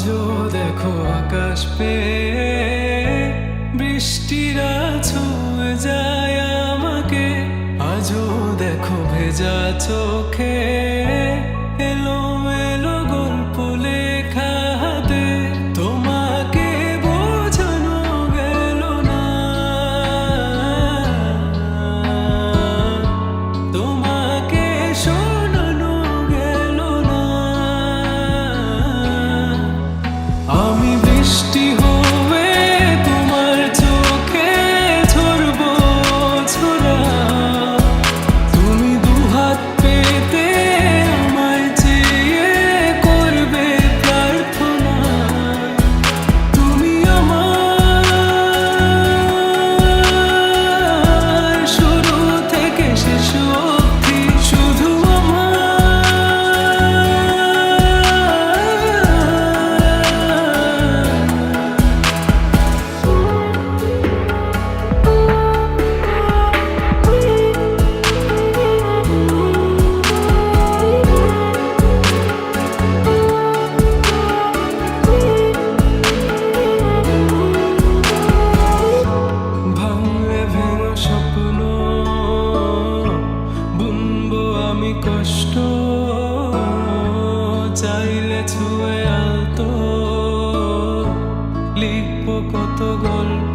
আজও দেখো আকাশ পেয়ে বৃষ্টিরা ছুঁয়ে যায় আমাকে। আজও দেখো ভেজা চোখে এলোমেলো গল্প লেখা হাতে। তোমাকে বোঝানো গেল না, তোমাকে শোনানো গেল না। আমি বৃষ্টি হয়ে তোমার চোখে ঝরবো ছোড়া। তুমি দুহাত পেতে আমায় চেয়ে করবে প্রার্থনা। তুমি আমার শুরু থেকে শেষ অবধি, শুধু ভাঙলে ভেঙো স্বপ্ন বুনবো আমি কষ্ট। চাইলে ছুঁয়ে আলতো লিখবো কত গল্প।